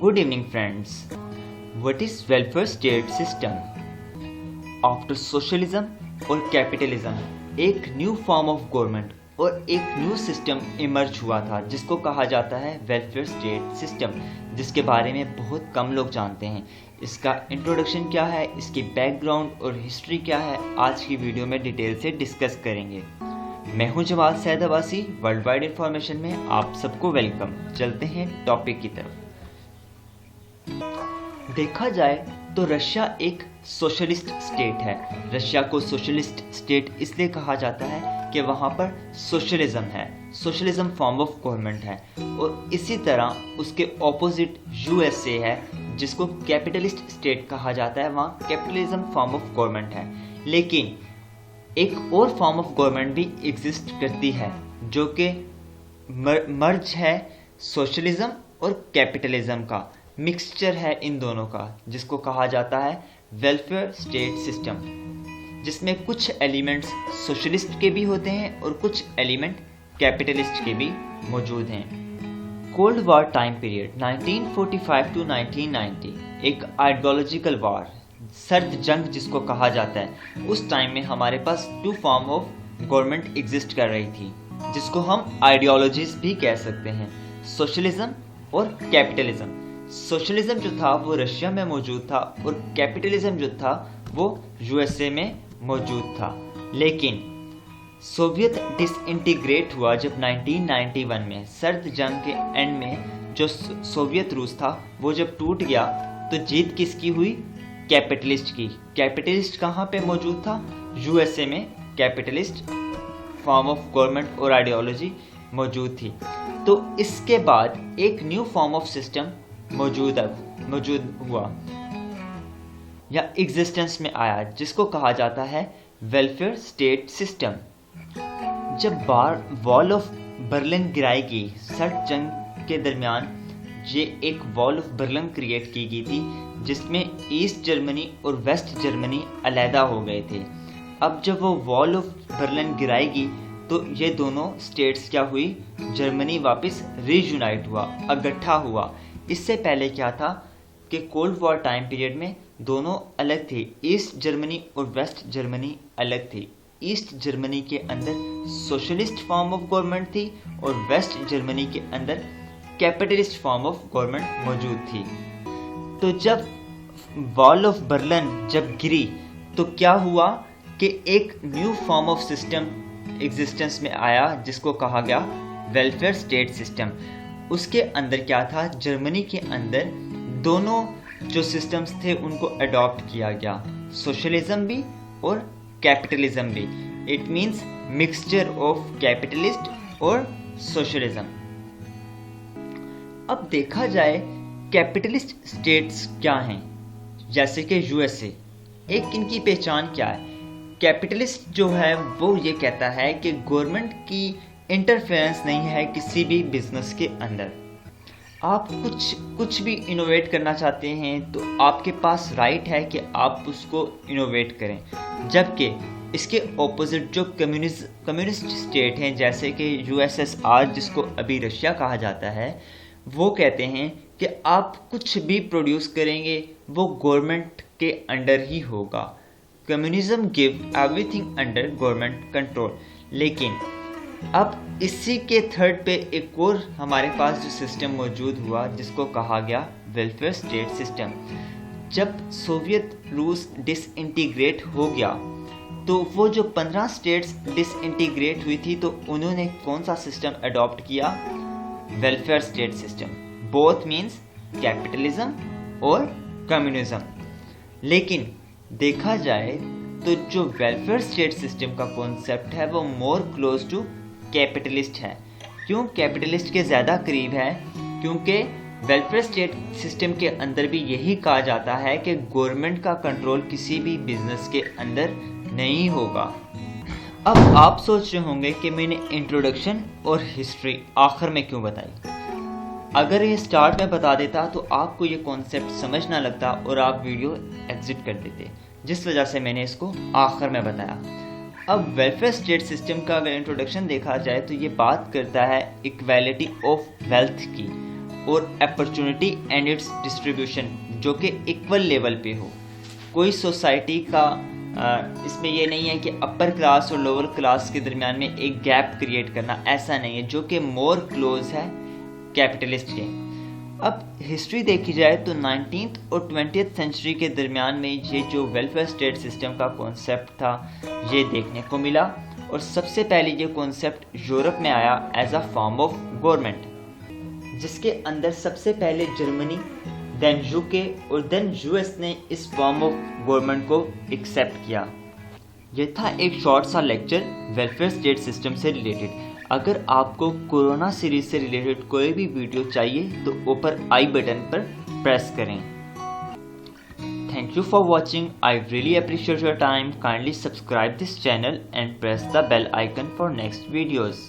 Good evening, friends. What is welfare state system? After socialism और capitalism, एक new form of government और एक new system emerge हुआ था जिसको कहा जाता है वेलफेयर स्टेट सिस्टम, जिसके बारे में बहुत कम लोग जानते हैं। इसका इंट्रोडक्शन क्या है, इसकी बैकग्राउंड और हिस्ट्री क्या है, आज की वीडियो में डिटेल से डिस्कस करेंगे। मैं हूं Jawad Saeed Abbasi, world wide information में आप सबको वेलकम। चलते हैं टॉपिक की तरफ। देखा जाए तो रशिया एक सोशलिस्ट स्टेट है। रशिया को सोशलिस्ट स्टेट इसलिए कहा जाता है कि वहाँ पर सोशलिज्म है, सोशलिज्म फॉर्म ऑफ गवर्नमेंट है। और इसी तरह उसके ऑपोजिट यूएसए है जिसको कैपिटलिस्ट स्टेट कहा जाता है, वहाँ कैपिटलिज्म फॉर्म ऑफ गवर्नमेंट है। लेकिन एक और फॉर्म ऑफ गवर्नमेंट भी एग्जिस्ट करती है जो कि मर्ज है सोशलिज्म और कैपिटलिज्म का, मिक्सचर है इन दोनों का, जिसको कहा जाता है वेलफेयर स्टेट सिस्टम, जिसमें कुछ एलिमेंट्स सोशलिस्ट के भी होते हैं और कुछ एलिमेंट कैपिटलिस्ट के भी मौजूद हैं। Cold war time period 1945 to 1990 एक आइडियोलॉजिकल वॉर, सर्द जंग जिसको कहा जाता है। उस टाइम में हमारे पास two form of government exist कर रही थी जिसको हम आइडियोलॉजीज भी कह सकते हैं, सोशलिज्म और कैपिटलिज्म। सोशलिज्म जो था वो रशिया में मौजूद था और कैपिटलिज्म जो था वो यूएसए में मौजूद था। लेकिन सोवियत डिसइंटीग्रेट हुआ जब 1991 में, सर्द जंग के एंड में जो सोवियत रूस था वो जब टूट गया तो जीत किसकी हुई? कैपिटलिस्ट की। कैपिटलिस्ट कहाँ पे मौजूद था? यूएसए में कैपिटलिस्ट फॉर्म ऑफ गवर्नमेंट और आइडियोलॉजी मौजूद थी। तो इसके बाद एक न्यू फॉर्म ऑफ सिस्टम मौजूद हुआ या एग्जिस्टेंस में आया जिसको कहा जाता है वेलफेयर स्टेट सिस्टम। जब वॉल ऑफ बर्लिन गिराई गई, सर्द जंग के दरमियान ये एक वॉल ऑफ बर्लिन क्रिएट की गई थी जिसमें ईस्ट जर्मनी और वेस्ट जर्मनी अलहदा हो गए थे। अब जब वो वॉल ऑफ बर्लिन गिराएगी तो ये दोनों स्टेट्स क्या हुई? जर्मनी वापस रीयूनाइट हुआ, इकट्ठा हुआ। इससे पहले क्या था कि कोल्ड वॉर टाइम पीरियड में दोनों अलग थे, ईस्ट जर्मनी और वेस्ट जर्मनी अलग थी। ईस्ट जर्मनी के अंदर सोशलिस्ट फॉर्म ऑफ गवर्नमेंट थी और वेस्ट जर्मनी के अंदर कैपिटलिस्ट फॉर्म ऑफ गवर्नमेंट मौजूद थी। तो जब वॉल ऑफ बर्लिन जब गिरी तो क्या हुआ कि एक new form of system existence में आया जिसको कहा गया वेलफेयर स्टेट सिस्टम। उसके अंदर क्या था? जर्मनी के अंदर दोनों जो सिस्टम्स थे उनको अडॉप्ट किया गया, सोशलिज्म भी और कैपिटलिज्म भी। It means mixture of capitalist और सोशलिज्म। अब देखा जाए कैपिटलिस्ट स्टेट्स क्या हैं, जैसे कि यूएसए, एक इनकी पहचान क्या है? कैपिटलिस्ट जो है वो ये कहता है कि गवर्नमेंट की इंटरफेरेंस नहीं है किसी भी बिजनेस के अंदर। आप कुछ भी इनोवेट करना चाहते हैं तो आपके पास राइट है कि आप उसको इनोवेट करें। जबकि इसके ऑपोजिट जो कम्युनिस्ट स्टेट हैं जैसे कि यूएसएसआर जिसको अभी रशिया कहा जाता है, वो कहते हैं कि आप कुछ भी प्रोड्यूस करेंगे वो गवर्नमेंट के अंडर ही होगा। Communism give everything under government control. लेकिन अब इसी के थर्ड पे एक और हमारे पास जो सिस्टम मौजूद हुआ जिसको कहा गया वेलफेयर स्टेट सिस्टम। जब सोवियत रूस डिसइंटीग्रेट हो गया तो वो जो 15 स्टेट्स डिसइंटीग्रेट हुई थी तो उन्होंने कौन सा सिस्टम अडॉप्ट किया? Welfare state system. Both means capitalism और कम्युनिज्म। लेकिन देखा जाए तो जो वेलफेयर स्टेट सिस्टम का कॉन्सेप्ट है वो मोर क्लोज टू कैपिटलिस्ट है। क्यों कैपिटलिस्ट के ज़्यादा करीब है? क्योंकि वेलफेयर स्टेट सिस्टम के अंदर भी यही कहा जाता है कि गवर्नमेंट का कंट्रोल किसी भी बिजनेस के अंदर नहीं होगा। अब आप सोच रहे होंगे कि मैंने इंट्रोडक्शन और हिस्ट्री आखिर में क्यों बताई। अगर ये स्टार्ट में बता देता तो आपको ये कॉन्सेप्ट समझ ना लगता और आप वीडियो एग्जिट कर देते, जिस वजह से मैंने इसको आखिर में बताया। अब वेलफेयर स्टेट सिस्टम का अगर इंट्रोडक्शन देखा जाए तो ये बात करता है इक्वालिटी ऑफ वेल्थ की और अपॉर्चुनिटी एंड इट्स डिस्ट्रीब्यूशन जो कि इक्वल लेवल पे हो। कोई सोसाइटी का इसमें ये नहीं है कि अपर क्लास और लोअर क्लास के दरमियान में एक गैप क्रिएट करना, ऐसा नहीं है, जो कि मोर क्लोज है कैपिटलिस्ट के। अब हिस्ट्री देखी जाए तो 19th और 20th सेंचुरी के दरमियान में ये जो वेलफेयर स्टेट सिस्टम का कॉन्सेप्ट था ये देखने को मिला, और सबसे पहले ये कॉन्सेप्ट यूरोप में आया as a form of government, जिसके अंदर सबसे पहले जर्मनी, देन यूके और देन यूएस ने इस फॉर्म ऑफ गवर्नमेंट को एक्सेप्ट किया। यह था एक शॉर्ट सा लेक्चर वेलफेयर स्टेट सिस्टम से रिलेटेड। अगर आपको कोरोना सीरीज से रिलेटेड कोई भी वीडियो चाहिए तो ऊपर आई बटन पर प्रेस करें। Thank you for watching. I really appreciate your time. Kindly subscribe this channel and press the bell icon for next videos.